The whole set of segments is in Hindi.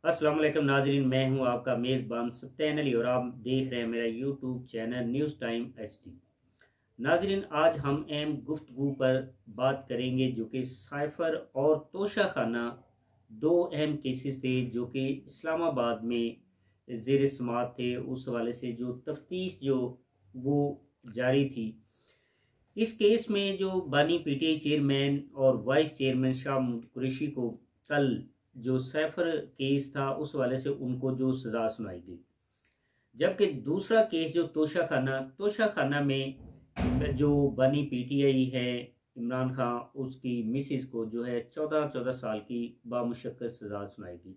अस्सलाम वालेकुम नाजरीन, मैं हूं आपका मेज़बान सत्तान अली और आप देख रहे हैं मेरा YouTube channel news time HD। नाजरीन, आज हम अहम गुफ्तगू पर बात करेंगे जो कि साइफर और तोशा खाना दो अहम केसेस थे जो कि इस्लामाबाद में ज़ेर समात थे। उस हवाले से जो तफ्तीश जो वो जारी थी। इस केस में जो बानी PTI चेयरमैन और वाइस चेयरमैन शाह महमूद कुरैशी को कल जो सैफर केस था उस वाले से उनको जो सज़ा सुनाई गई, जबकि दूसरा केस जो तोशा खाना में जो बानी PTI है इमरान खान, उसकी मिसिस को जो है 14 साल की बामुशक्कत सज़ा सुनाई गई।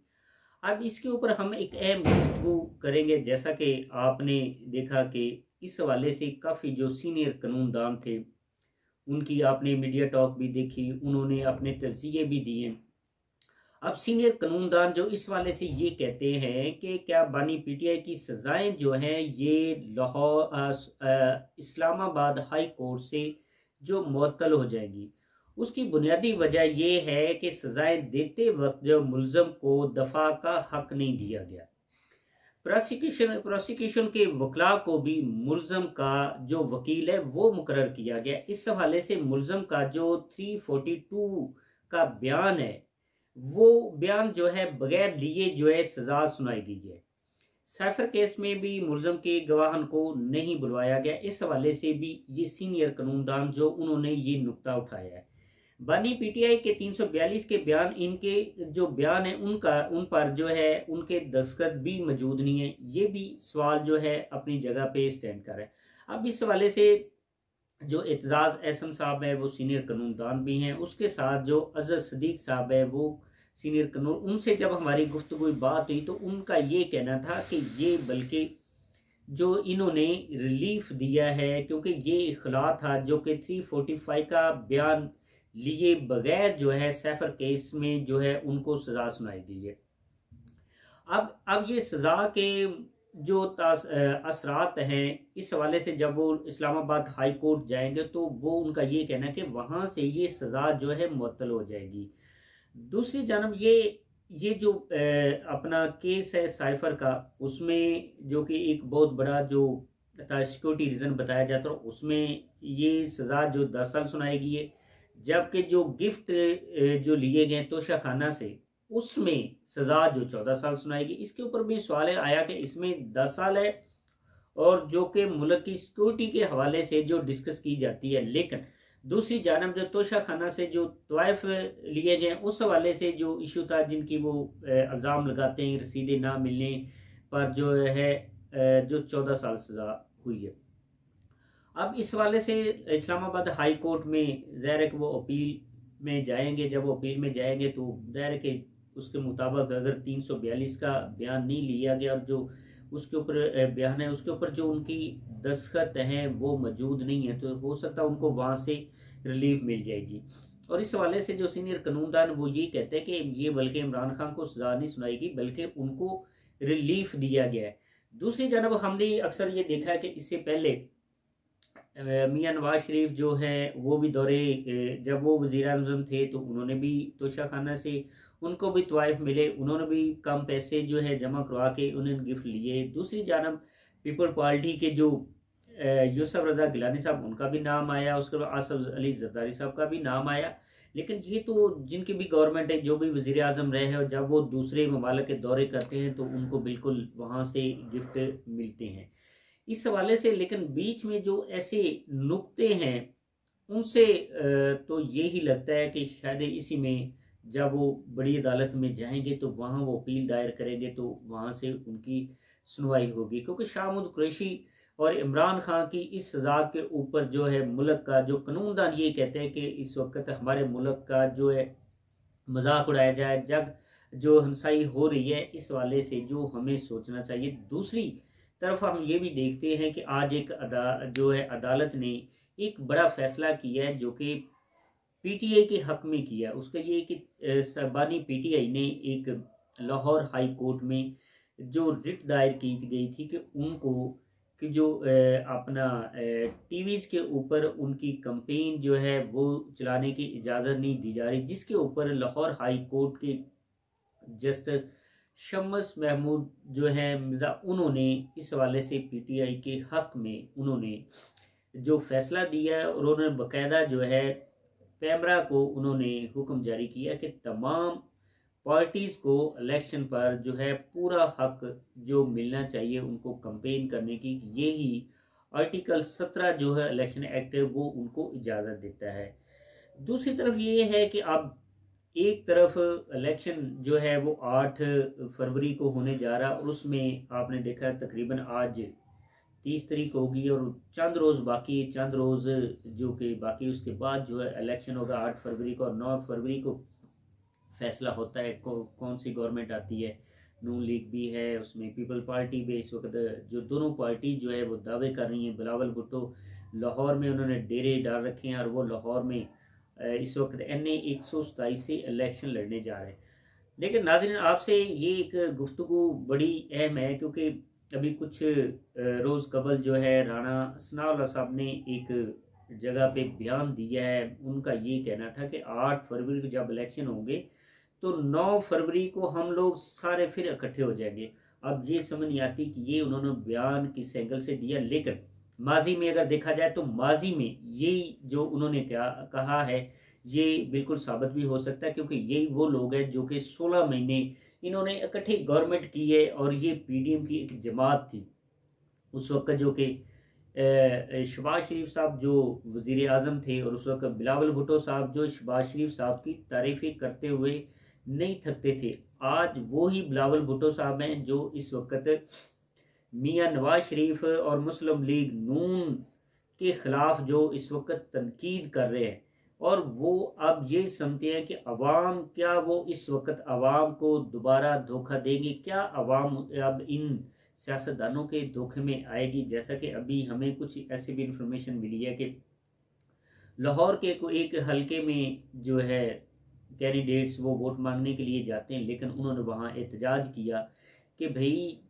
अब इसके ऊपर हम एक अहम गुफ्तगू करेंगे। जैसा कि आपने देखा कि इस हवाले से काफ़ी जो सीनियर कानूनदान थे उनकी आपने मीडिया टॉक भी देखी, उन्होंने अपने तज़किये भी दिए। अब सीनियर कानूनदान जो इस वाले से ये कहते हैं कि क्या बानी PTI की सज़ाएं जो हैं ये इस्लामाबाद हाई कोर्ट से जो मुअत्तल हो जाएंगी। उसकी बुनियादी वजह यह है कि सज़ाएं देते वक्त जो मुल्ज़म को दफा का हक नहीं दिया गया। प्रोसिक्यूशन के वकला को भी मुल्ज़म का जो वकील है वो मुकर्रर किया गया। इस हवाले से मुल्ज़म का जो 342 का बयान है वो बयान जो है बगैर लिए जो है सज़ा सुनाई गई है। साइफर केस में भी मुल्ज़म के गवाहन को नहीं बुलवाया गया। इस हवाले से भी ये सीनियर कानूनदान जो उन्होंने ये नुक्ता उठाया है। बानी PTI के 342 के बयान, इनके जो बयान है उन पर जो है उनके दस्तखत भी मौजूद नहीं है। ये भी सवाल जो है अपनी जगह पे स्टैंड कर रहा है। अब इस हवाले से जो एतजाज एहसन साहब है वो सीनियर कानूनदान भी हैं, उसके साथ जो अजहर सदीक साहब है वो सीनियर कानून, उनसे जब हमारी गुफ्तगू बात हुई तो उनका ये कहना था कि ये बल्कि जो इन्होंने रिलीफ दिया है क्योंकि ये इखला था जो कि 345 का बयान लिए बगैर जो है सैफर केस में जो है उनको सजा सुनाई गई है। अब ये सजा के जो असरात हैं इस हवाले से जब वो इस्लामाबाद हाई कोर्ट जाएंगे तो वो उनका ये कहना है कि वहां से ये सजा जो है मुअत्तल हो जाएगी। दूसरी जानब ये जो अपना केस है साइफर का, उसमें जो कि एक बहुत बड़ा जो सिक्योरिटी रीजन बताया जाता है उसमें ये सजा जो 10 साल सुनाई गई है, जबकि जो गिफ्ट जो लिए गए तोशा खाना से उसमें सजा जो 14 साल सुनाएगी। इसके ऊपर भी सवाल आया कि इसमें 10 साल है और जो कि मुल्क की सिक्योरिटी के हवाले से जो डिस्कस की जाती है, लेकिन दूसरी जानब जो तोशा खाना से जो तवाइफ लिए गए उस हवाले से जो इशू था, जिनकी वो इल्ज़ाम लगाते हैं रसीदें ना मिलने पर जो है जो 14 साल सजा हुई है। अब इस वाले से इस्लामाबाद हाई कोर्ट में ज़ाहिर है कि वो अपील में जाएंगे। जब वो अपील में जाएंगे तो ज़ाहिर है कि उसके मुताबिक अगर 342 का बयान नहीं लिया गया और जो उसके ऊपर बयान है उसके ऊपर जो उनकी दस्तखत हैं वो मौजूद नहीं है, तो हो सकता है उनको वहाँ से रिलीफ मिल जाएगी। और इस हवाले से जो सीनियर कानूनदान वो ये कहते हैं कि ये बल्कि इमरान खान को सजा नहीं सुनाएगी बल्कि उनको रिलीफ दिया गया है। दूसरी जानब हमने अक्सर ये देखा है कि इससे पहले मियां नवाज शरीफ जो हैं वो भी दौरे जब वो वज़ीर आज़म थे तो उन्होंने भी तोशा खाना से उनको भी तवाइफ मिले, उन्होंने भी कम पैसे जो है जमा करवा के उन्हें गिफ्ट लिए। दूसरी जानब पीपल पार्टी के जो यूसुफ रजा गिलानी साहब उनका भी नाम आया, उसके बाद आसफ अली जरदारी साहब का भी नाम आया। लेकिन ये तो जिनकी भी गवर्नमेंट है, जो भी वज़ीर आज़म रहे हैं और जब वो दूसरे ममालिक के दौरे करते हैं तो उनको बिल्कुल वहाँ से गिफ्ट मिलते हैं इस हवाले से। लेकिन बीच में जो ऐसे नुक्ते हैं उनसे तो यही लगता है कि शायद इसी में जब वो बड़ी अदालत में जाएंगे तो वहाँ वो अपील दायर करेंगे तो वहाँ से उनकी सुनवाई होगी, क्योंकि शाह महमूद कुरैशी और इमरान खान की इस सजा के ऊपर जो है मुल्क का जो कानूनदान ये कहते हैं कि इस वक्त हमारे मुल्क का जो है मजाक उड़ाया जाए, जग जो हंसाई हो रही है, इस वाले से जो हमें सोचना चाहिए। दूसरी तरफ हम ये भी देखते हैं कि आज एक जो है अदालत ने एक बड़ा फैसला किया है जो कि PTI के हक में किया। उसका ये कि बानी PTI ने एक लाहौर हाई कोर्ट में जो रिट दायर की गई थी कि उनको कि जो अपना टीवीज़ के ऊपर उनकी कंपेन जो है वो चलाने की इजाज़त नहीं दी जा रही, जिसके ऊपर लाहौर हाई कोर्ट के जस्टिस शम्स महमूद जो है मिर्ज़ा, उन्होंने इस हवाले से पीटीआई के हक में उन्होंने जो फैसला दिया है, और उन्होंने बाकायदा जो है पैमरा को उन्होंने हुक्म जारी किया कि तमाम पार्टीज़ को इलेक्शन पर जो है पूरा हक जो मिलना चाहिए उनको कंपेन करने की, यही आर्टिकल 17 जो है इलेक्शन एक्ट है वो उनको इजाज़त देता है। दूसरी तरफ ये है कि अब एक तरफ इलेक्शन जो है वो 8 फरवरी को होने जा रहा है, और उसमें आपने देखा तकरीबन आज 30 तारीख होगी और चंद रोज़ बाकी, चंद रोज़ जो कि बाकी, उसके बाद जो है इलेक्शन होगा 8 फरवरी को, और 9 फरवरी को फैसला होता है कौन सी गवर्नमेंट आती है। नून लीग भी है, उसमें पीपल पार्टी भी इस वक्त, जो दोनों पार्टी जो है वो दावे कर रही हैं। बिलावल भुट्टो लाहौर में उन्होंने डेरे डाल रखे हैं, और वो लाहौर में इस वक्त NA 127 से इलेक्शन लड़ने जा रहे हैं। लेकिन नाज़रीन, आपसे ये एक गुफ्तगू बड़ी अहम है, क्योंकि अभी कुछ रोज़ कबल जो है राणा सनाउल्लाह साहब ने एक जगह पे बयान दिया है। उनका ये कहना था कि 8 फरवरी को जब इलेक्शन होंगे तो 9 फरवरी को हम लोग सारे फिर इकट्ठे हो जाएंगे। अब ये समझ नहीं आती कि ये उन्होंने बयान किस एंगल से दिया, लेकिन माजी में अगर देखा जाए तो माजी में ये जो उन्होंने क्या कहा है ये बिल्कुल साबित भी हो सकता है, क्योंकि यही वो लोग हैं जो कि 16 महीने इन्होंने इकट्ठी गवर्नमेंट की है, और ये PDM की एक जमात थी उस वक्त, जो कि शहबाज शरीफ साहब जो वज़ीर आज़म थे, और उस वक्त बिलावल भुट्टो साहब जो शहबाज शरीफ साहब की तारीफ़ें करते हुए नहीं थकते थे। आज वो ही बिलावल भुट्टो साहब हैं जो इस वक्त मियां नवाज शरीफ और मुस्लिम लीग नून के खिलाफ जो इस वक्त तनकीद कर रहे हैं, और वो अब ये समझते हैं कि अवाम, क्या वो इस वक्त अवाम को दोबारा धोखा देंगे? क्या अवाम अब इन सियासतदानों के धोखे में आएगी? जैसा कि अभी हमें कुछ ऐसी भी इंफॉर्मेशन मिली है कि लाहौर के एक हलके में जो है कैंडिडेट्स वो वोट मांगने के लिए जाते हैं, लेकिन उन्होंने वहाँ एहतजाज किया कि भाई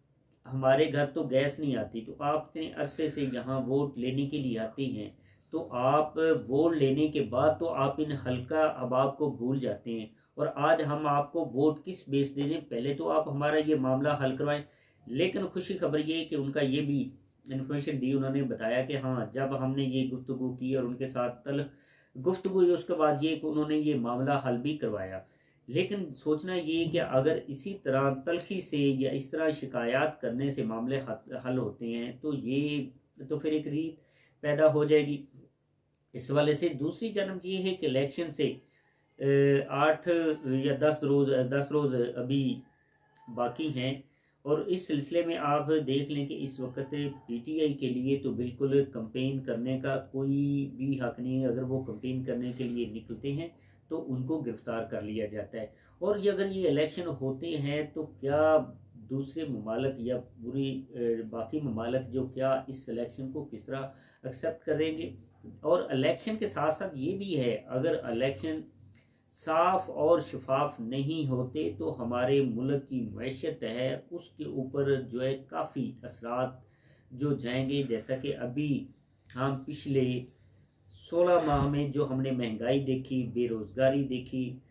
हमारे घर तो गैस नहीं आती, तो आप इतने अरसे से यहाँ वोट लेने के लिए आते हैं, तो आप वोट लेने के बाद तो आप इन हल्का अहबाब को भूल जाते हैं, और आज हम आपको वोट किस बेस दे दें? पहले तो आप हमारा ये मामला हल करवाएं। लेकिन खुशी खबर ये है कि उनका ये भी इन्फॉर्मेशन दी, उन्होंने बताया कि हाँ, जब हमने ये गुफ्तगू की और उनके साथ गुफ्तगू हुई, उसके बाद ये उन्होंने ये मामला हल भी करवाया। लेकिन सोचना ये कि अगर इसी तरह तलखी से या इस तरह शिकायत करने से मामले हल होते हैं, तो ये तो फिर एक रीत पैदा हो जाएगी इस वाले से। दूसरी जानब ये है कि इलेक्शन से 8 या 10 रोज़ अभी बाकी हैं, और इस सिलसिले में आप देख लें कि इस वक्त PTI के लिए तो बिल्कुल कंपेन करने का कोई भी हक नहीं है। अगर वो कंपेन करने के लिए निकलते हैं तो उनको गिरफ्तार कर लिया जाता है। और ये अगर ये इलेक्शन होते हैं तो क्या दूसरे ममालक या पूरी बाकी ममालक जो क्या इस इलेक्शन को किस तरह एक्सेप्ट करेंगे? और इलेक्शन के साथ साथ ये भी है, अगर इलेक्शन साफ और शफाफ नहीं होते तो हमारे मुल्क की मैशत है उसके ऊपर जो है काफ़ी असरात जो जाएंगे। जैसा कि अभी हम पिछले 16 माह में जो हमने महंगाई देखी, बेरोज़गारी देखी,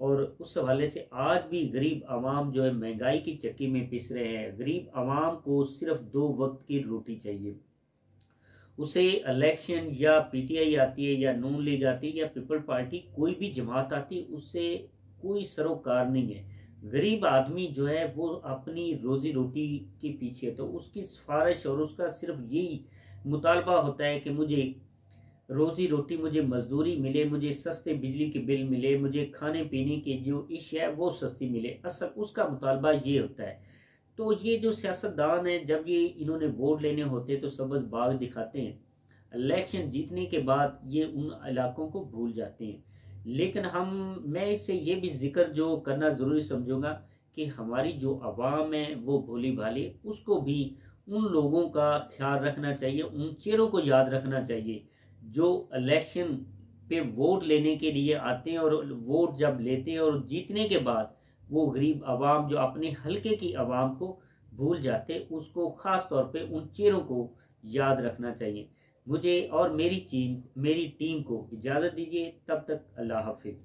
और उस हवाले से आज भी गरीब आवाम जो है महंगाई की चक्की में पिस रहे हैं। गरीब आवाम को सिर्फ 2 वक्त की रोटी चाहिए, उसे इलेक्शन या PTI आती है या नून लीग आती है या पीपल पार्टी, कोई भी जमात आती, उससे कोई सरोकार नहीं है। गरीब आदमी जो है वो अपनी रोजी रोटी के पीछे, तो उसकी सिफारिश और उसका सिर्फ यही मुतालबा होता है कि मुझे रोजी रोटी, मुझे मजदूरी मिले, मुझे सस्ते बिजली के बिल मिले, मुझे खाने पीने के जो इश्य है वो सस्ती मिले। असल उसका मुतालबा ये होता है। तो ये जो सियासतदान है, जब ये इन्होंने वोट लेने होते तो सबज बाग दिखाते हैं, इलेक्शन जीतने के बाद ये उन इलाकों को भूल जाते हैं। लेकिन मैं इससे ये भी जिक्र जो करना ज़रूरी समझूंगा कि हमारी जो आवाम है वो भोली भाली, उसको भी उन लोगों का ख्याल रखना चाहिए, उन चेहरों को याद रखना चाहिए जो इलेक्शन पे वोट लेने के लिए आते हैं, और वोट जब लेते हैं और जीतने के बाद वो गरीब आवाम जो अपने हलके की आवाम को भूल जाते, उसको ख़ास तौर पे उन चेहरों को याद रखना चाहिए। मुझे और मेरी टीम को इजाज़त दीजिए, तब तक अल्लाह हाफिज़।